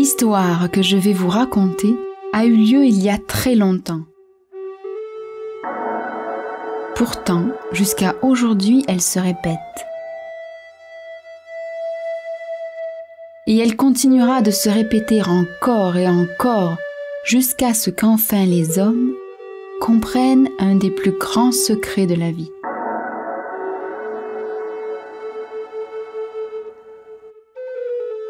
L'histoire que je vais vous raconter a eu lieu il y a très longtemps. Pourtant, jusqu'à aujourd'hui, elle se répète. Et elle continuera de se répéter encore et encore jusqu'à ce qu'enfin les hommes comprennent un des plus grands secrets de la vie.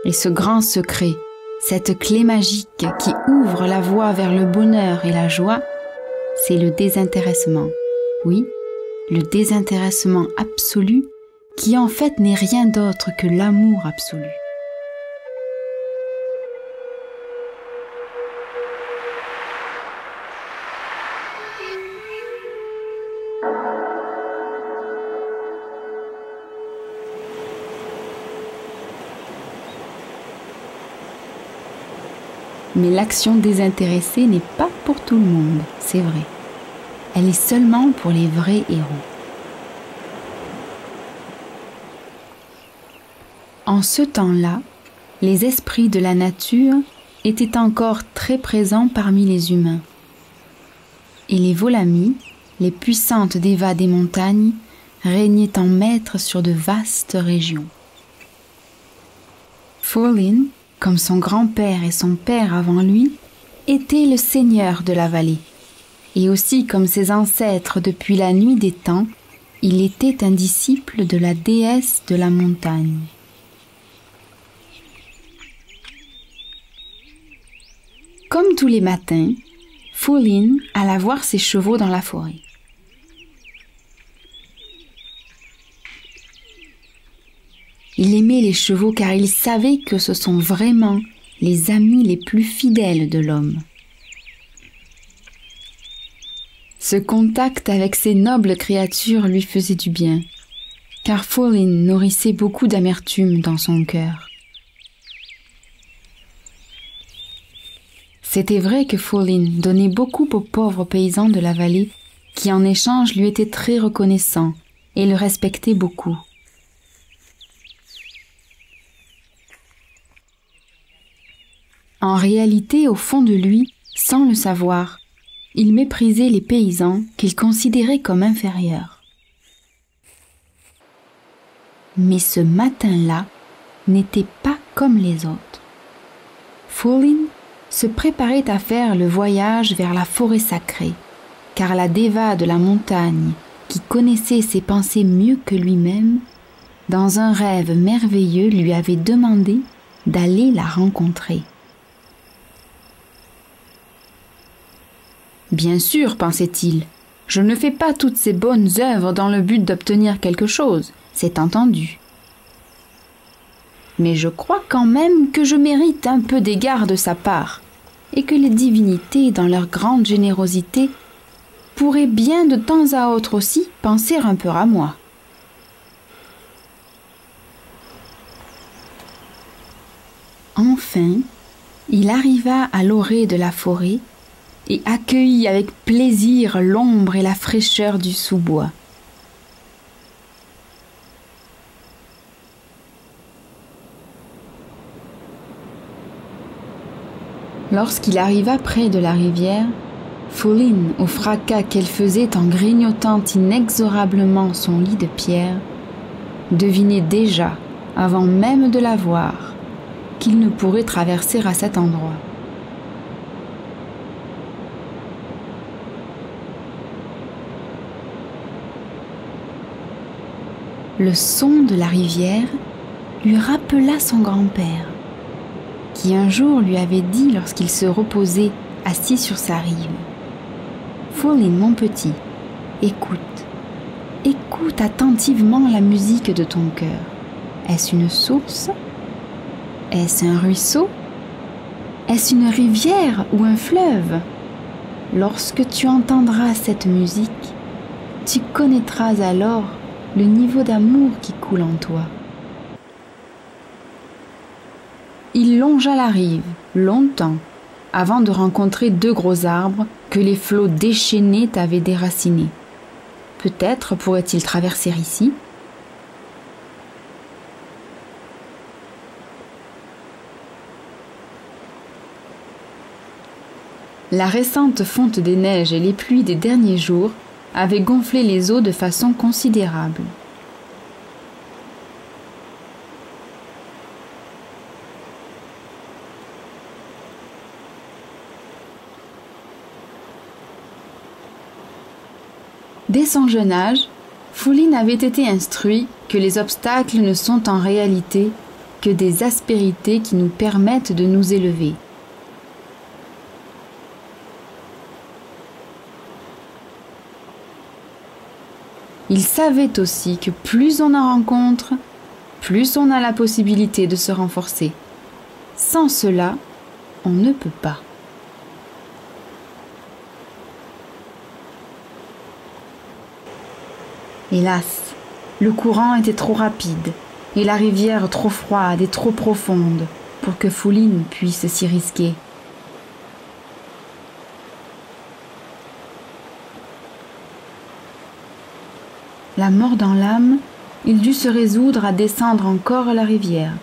Et ce grand secret, cette clé magique qui ouvre la voie vers le bonheur et la joie, c'est le désintéressement. Oui, le désintéressement absolu qui en fait n'est rien d'autre que l'amour absolu. Mais l'action désintéressée n'est pas pour tout le monde, c'est vrai. Elle est seulement pour les vrais héros. En ce temps-là, les esprits de la nature étaient encore très présents parmi les humains. Et les Volamis, les puissantes dévas des montagnes, régnaient en maîtres sur de vastes régions. Furlin, comme son grand-père et son père avant lui, était le seigneur de la vallée. Et aussi comme ses ancêtres depuis la nuit des temps, il était un disciple de la déesse de la montagne. Comme tous les matins, Furlin alla voir ses chevaux dans la forêt. Il aimait les chevaux car il savait que ce sont vraiment les amis les plus fidèles de l'homme. Ce contact avec ces nobles créatures lui faisait du bien, car Furlin nourrissait beaucoup d'amertume dans son cœur. C'était vrai que Furlin donnait beaucoup aux pauvres paysans de la vallée qui en échange lui étaient très reconnaissants et le respectaient beaucoup. En réalité, au fond de lui, sans le savoir, il méprisait les paysans qu'il considérait comme inférieurs. Mais ce matin-là n'était pas comme les autres. Furlin se préparait à faire le voyage vers la forêt sacrée, car la déva de la montagne, qui connaissait ses pensées mieux que lui-même, dans un rêve merveilleux lui avait demandé d'aller la rencontrer. Bien sûr, pensait-il, je ne fais pas toutes ces bonnes œuvres dans le but d'obtenir quelque chose, c'est entendu. Mais je crois quand même que je mérite un peu d'égard de sa part, et que les divinités, dans leur grande générosité, pourraient bien de temps à autre aussi penser un peu à moi. Enfin, il arriva à l'orée de la forêt, et accueillit avec plaisir l'ombre et la fraîcheur du sous-bois. Lorsqu'il arriva près de la rivière, Furlin, au fracas qu'elle faisait en grignotant inexorablement son lit de pierre, devinait déjà, avant même de la voir, qu'il ne pourrait traverser à cet endroit. Le son de la rivière lui rappela son grand-père, qui un jour lui avait dit lorsqu'il se reposait assis sur sa rive : « Furlin, mon petit, écoute attentivement la musique de ton cœur. Est-ce une source ? Est-ce un ruisseau ? Est-ce une rivière ou un fleuve ? Lorsque tu entendras cette musique, tu connaîtras alors le niveau d'amour qui coule en toi. » Il longea la rive, longtemps, avant de rencontrer deux gros arbres que les flots déchaînés avaient déracinés. Peut-être pourrait-il traverser ici ? La récente fonte des neiges et les pluies des derniers jours avaient gonflé les eaux de façon considérable. Dès son jeune âge, Follin avait été instruit que les obstacles ne sont en réalité que des aspérités qui nous permettent de nous élever. Il savait aussi que plus on en rencontre, plus on a la possibilité de se renforcer. Sans cela, on ne peut pas. Hélas, le courant était trop rapide et la rivière trop froide et trop profonde pour que Follin puisse s'y risquer. La mort dans l'âme, il dut se résoudre à descendre encore la rivière,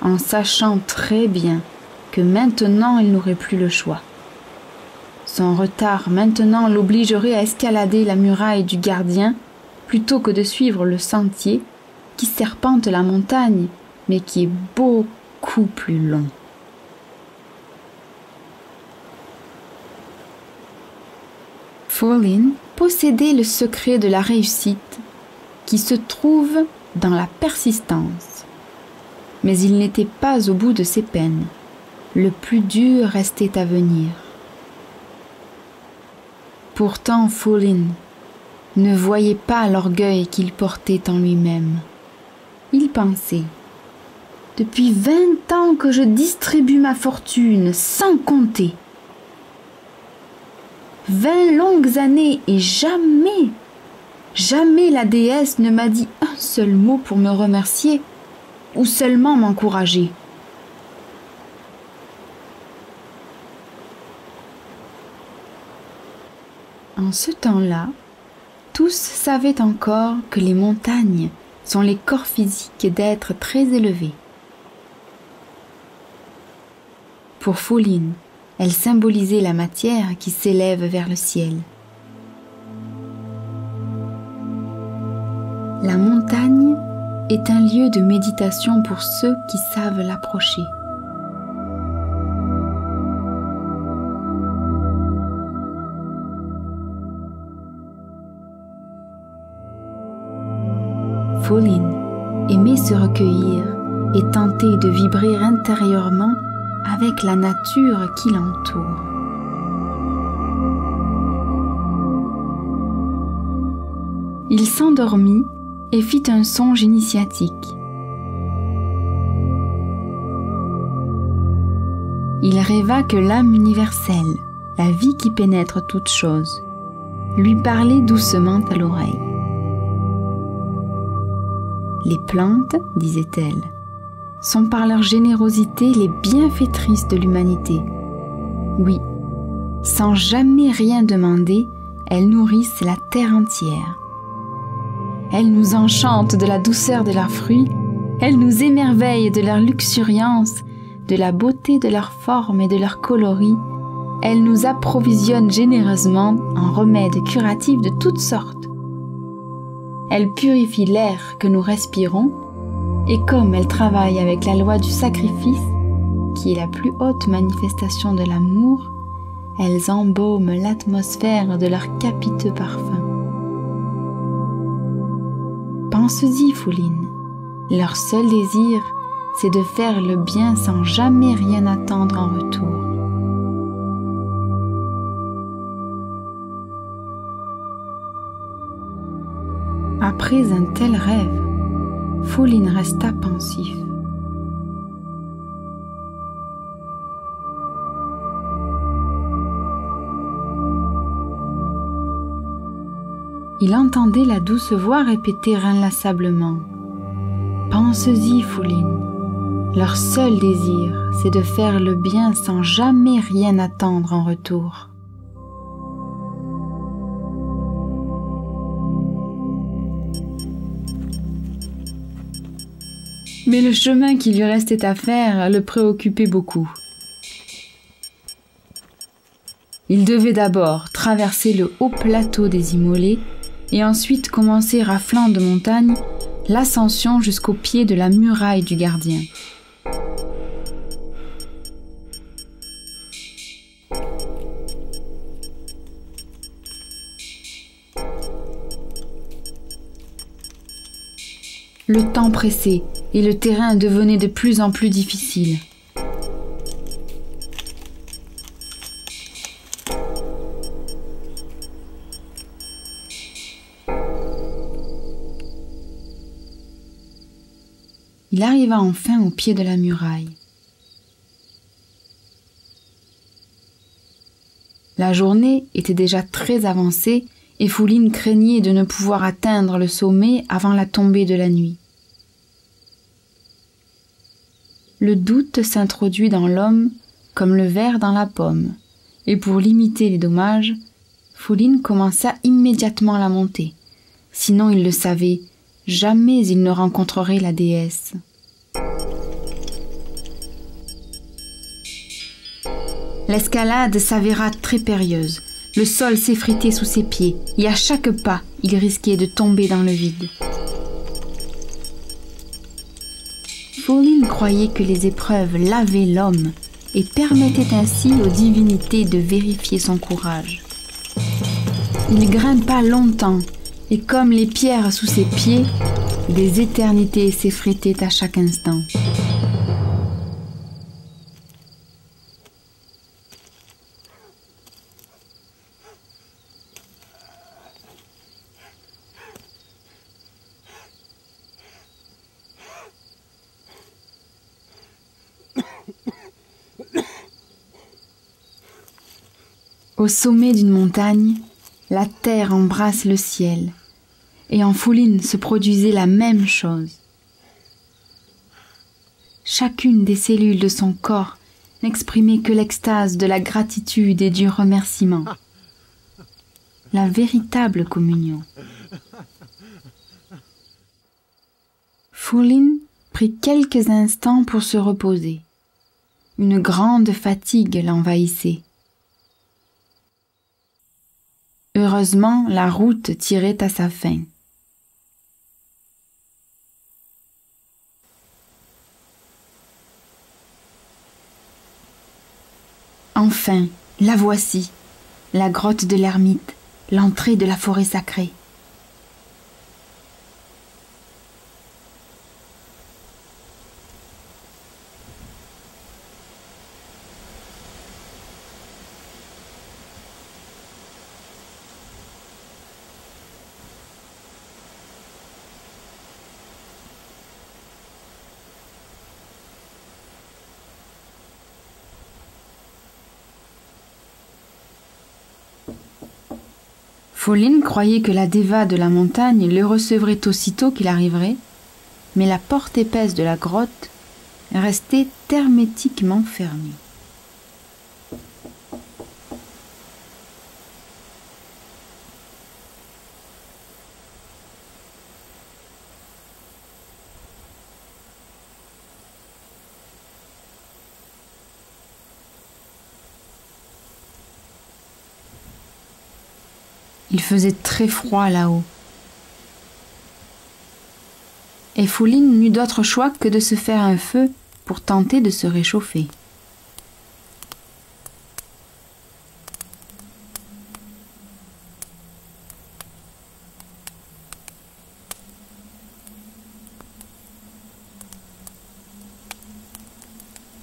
en sachant très bien que maintenant il n'aurait plus le choix. Son retard maintenant l'obligerait à escalader la muraille du gardien plutôt que de suivre le sentier qui serpente la montagne, mais qui est beaucoup plus long. Follin possédait le secret de la réussite qui se trouve dans la persistance. Mais il n'était pas au bout de ses peines. Le plus dur restait à venir. Pourtant, Follin ne voyait pas l'orgueil qu'il portait en lui-même. Il pensait : depuis 20 ans que je distribue ma fortune sans compter. 20 longues années et jamais la déesse ne m'a dit un seul mot pour me remercier ou seulement m'encourager. En ce temps-là, tous savaient encore que les montagnes sont les corps physiques d'êtres très élevés. Pour Follin, elle symbolisait la matière qui s'élève vers le ciel. La montagne est un lieu de méditation pour ceux qui savent l'approcher. Follin aimait se recueillir et tenter de vibrer intérieurement avec la nature qui l'entoure. Il s'endormit et fit un songe initiatique. Il rêva que l'âme universelle, la vie qui pénètre toute chose, lui parlait doucement à l'oreille. Les plantes, disait-elle, sont par leur générosité les bienfaitrices de l'humanité. Oui, sans jamais rien demander, elles nourrissent la terre entière. Elles nous enchantent de la douceur de leurs fruits, elles nous émerveillent de leur luxuriance, de la beauté de leur forme et de leur coloris. Elles nous approvisionnent généreusement en remèdes curatifs de toutes sortes. Elles purifient l'air que nous respirons, et comme elles travaillent avec la loi du sacrifice, qui est la plus haute manifestation de l'amour, elles embaument l'atmosphère de leurs capiteux parfums. Pense-y, Follin. Leur seul désir, c'est de faire le bien sans jamais rien attendre en retour. Après un tel rêve, Follin resta pensif. Il entendait la douce voix répéter inlassablement : « Pense-y, Follin. Leur seul désir, c'est de faire le bien sans jamais rien attendre en retour. » Mais le chemin qui lui restait à faire le préoccupait beaucoup. Il devait d'abord traverser le haut plateau des Immolés et ensuite commencer à flanc de montagne l'ascension jusqu'au pied de la muraille du gardien. Le temps pressait et le terrain devenait de plus en plus difficile. Il arriva enfin au pied de la muraille. La journée était déjà très avancée et Fouline craignait de ne pouvoir atteindre le sommet avant la tombée de la nuit. Le doute s'introduit dans l'homme comme le ver dans la pomme, et pour limiter les dommages, Fouline commença immédiatement la montée. Sinon, il le savait, jamais il ne rencontrerait la déesse. L'escalade s'avéra très périlleuse. Le sol s'effritait sous ses pieds et à chaque pas, il risquait de tomber dans le vide. Fouline croyait que les épreuves lavaient l'homme et permettaient ainsi aux divinités de vérifier son courage. Il grimpa longtemps et comme les pierres sous ses pieds, des éternités s'effritaient à chaque instant. Au sommet d'une montagne, la terre embrasse le ciel, et en Fouline se produisait la même chose. Chacune des cellules de son corps n'exprimait que l'extase de la gratitude et du remerciement. La véritable communion. Fouline prit quelques instants pour se reposer. Une grande fatigue l'envahissait. Heureusement, la route tirait à sa fin. Enfin, la voici, la grotte de l'ermite, l'entrée de la forêt sacrée. Fouline croyait que la déva de la montagne le recevrait aussitôt qu'il arriverait, mais la porte épaisse de la grotte restait hermétiquement fermée. Il faisait très froid là-haut. Et Fouline n'eut d'autre choix que de se faire un feu pour tenter de se réchauffer.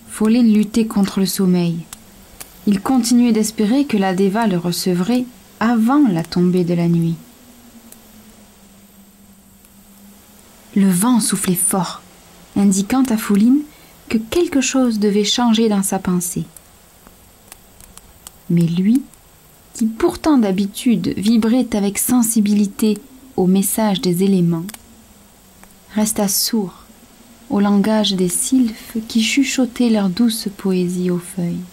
Fouline luttait contre le sommeil. Il continuait d'espérer que la déva le recevrait avant la tombée de la nuit. Le vent soufflait fort, indiquant à Fouline que quelque chose devait changer dans sa pensée. Mais lui, qui pourtant d'habitude vibrait avec sensibilité au message des éléments, resta sourd au langage des sylphes qui chuchotaient leur douce poésie aux feuilles.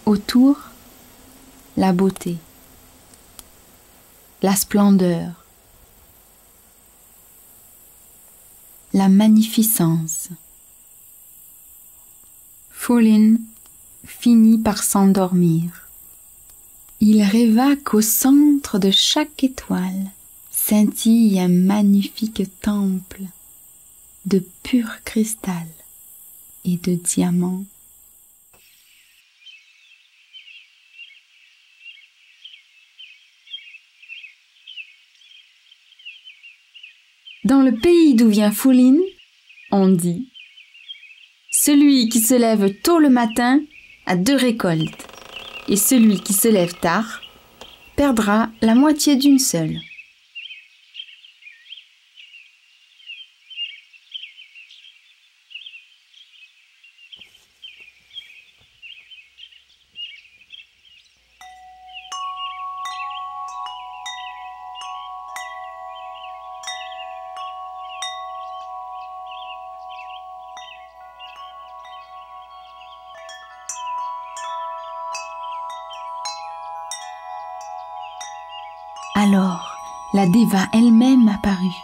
Autour, la beauté, la splendeur, la magnificence. Fúlin finit par s'endormir. Il rêva qu'au centre de chaque étoile scintille un magnifique temple de pur cristal et de diamants. Dans le pays d'où vient Fúlin, on dit « Celui qui se lève tôt le matin a 2 récoltes, et celui qui se lève tard perdra la moitié d'une seule. » Alors, la Déva elle-même apparut.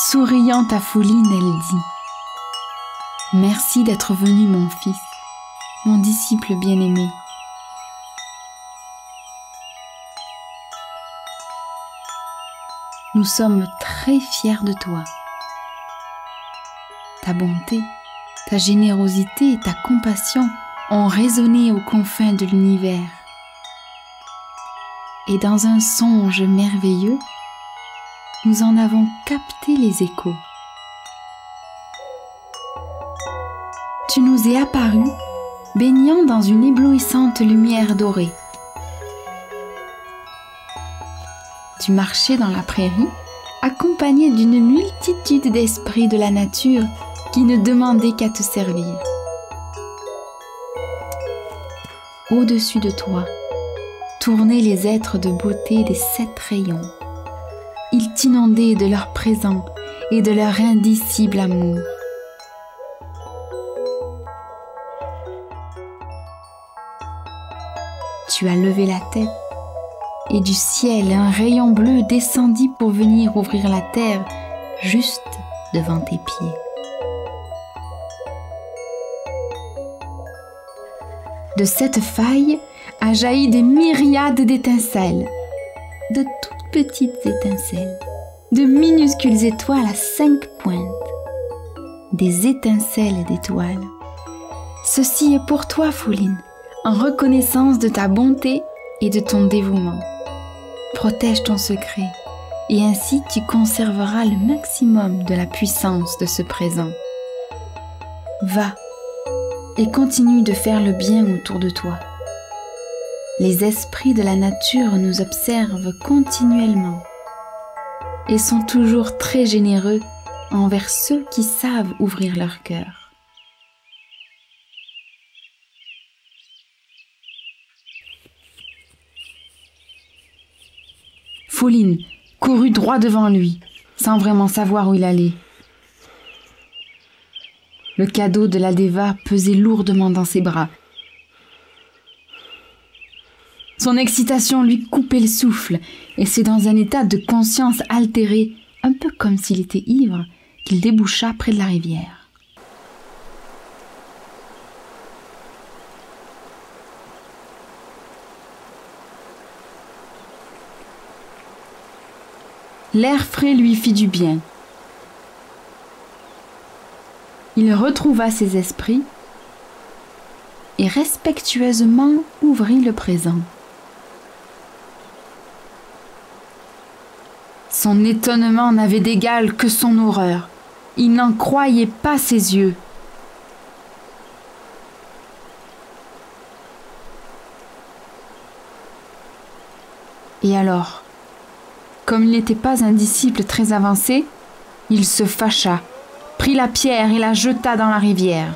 Souriant à Fúlin, elle dit « Merci d'être venu, mon fils, mon disciple bien-aimé. Nous sommes très fiers de toi. Ta bonté, ta générosité et ta compassion ont résonné aux confins de l'univers. Et dans un songe merveilleux, nous en avons capté les échos. Tu nous es apparu, baignant dans une éblouissante lumière dorée. Tu marchais dans la prairie, accompagné d'une multitude d'esprits de la nature qui ne demandaient qu'à te servir. Au-dessus de toi, tournaient les êtres de beauté des 7 rayons. Ils t'inondaient de leur présent et de leur indicible amour. Tu as levé la tête et du ciel un rayon bleu descendit pour venir ouvrir la terre juste devant tes pieds. De cette faille a jailli des myriades d'étincelles, de toutes petites étincelles, de minuscules étoiles à 5 pointes, des étincelles d'étoiles. Ceci est pour toi, Fúlin, en reconnaissance de ta bonté et de ton dévouement. Protège ton secret, et ainsi tu conserveras le maximum de la puissance de ce présent. Va, et continue de faire le bien autour de toi. Les esprits de la nature nous observent continuellement et sont toujours très généreux envers ceux qui savent ouvrir leur cœur. Fúlin courut droit devant lui, sans vraiment savoir où il allait. Le cadeau de la Déva pesait lourdement dans ses bras. Son excitation lui coupait le souffle, et c'est dans un état de conscience altéré, un peu comme s'il était ivre, qu'il déboucha près de la rivière. L'air frais lui fit du bien. Il retrouva ses esprits et respectueusement ouvrit le présent. Son étonnement n'avait d'égal que son horreur. Il n'en croyait pas ses yeux. Et alors, comme il n'était pas un disciple très avancé, il se fâcha, prit la pierre et la jeta dans la rivière.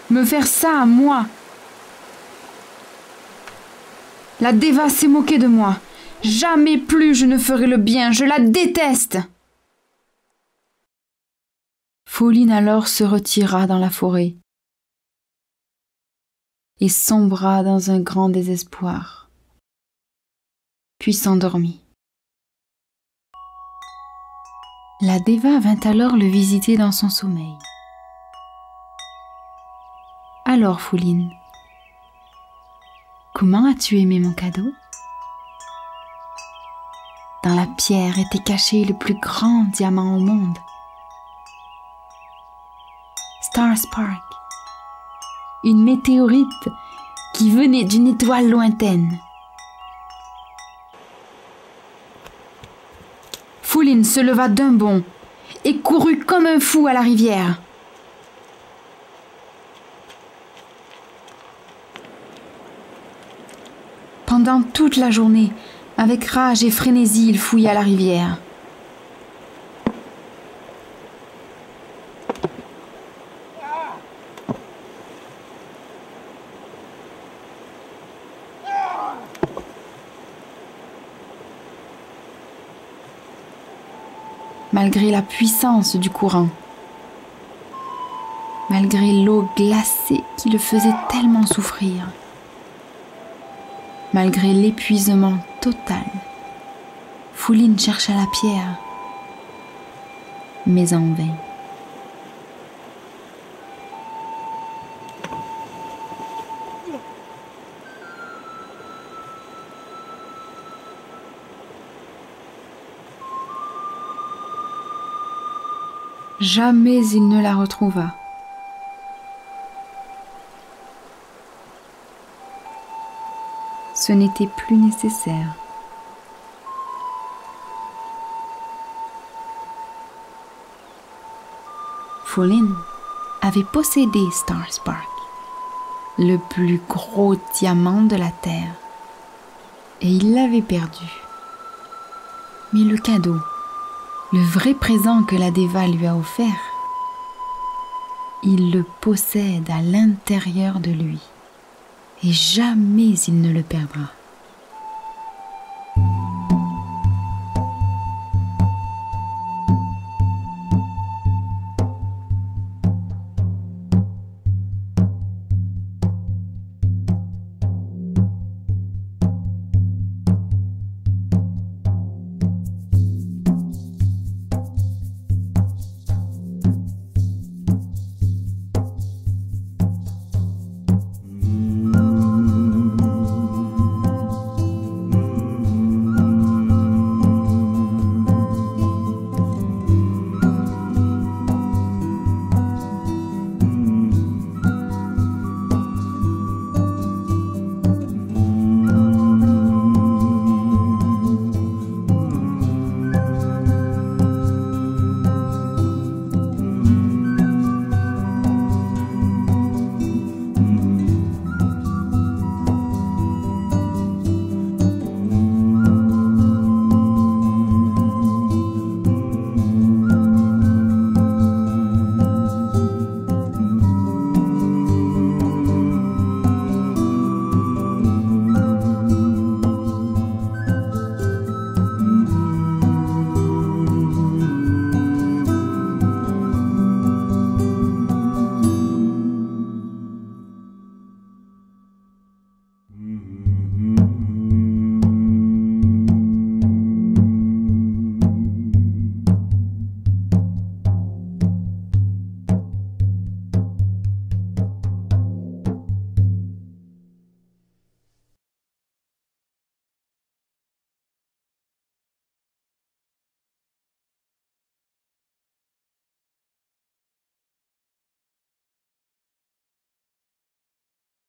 Me faire ça à moi! La Déva s'est moquée de moi. Jamais plus je ne ferai le bien, je la déteste. Fúlin alors se retira dans la forêt et sombra dans un grand désespoir, puis s'endormit. La Deva vint alors le visiter dans son sommeil. « Alors, Fouline, comment as-tu aimé mon cadeau ?» Dans la pierre était caché le plus grand diamant au monde. Star Spark, une météorite qui venait d'une étoile lointaine. Fouline se leva d'un bond et courut comme un fou à la rivière. Pendant toute la journée, avec rage et frénésie, il fouilla la rivière. Malgré la puissance du courant, malgré l'eau glacée qui le faisait tellement souffrir, malgré l'épuisement total, Fouline chercha la pierre, mais en vain. Jamais il ne la retrouva. Ce n'était plus nécessaire. Fouline avait possédé Star Spark, le plus gros diamant de la Terre, et il l'avait perdu. Mais le cadeau, le vrai présent que la Deva lui a offert, il le possède à l'intérieur de lui et jamais il ne le perdra.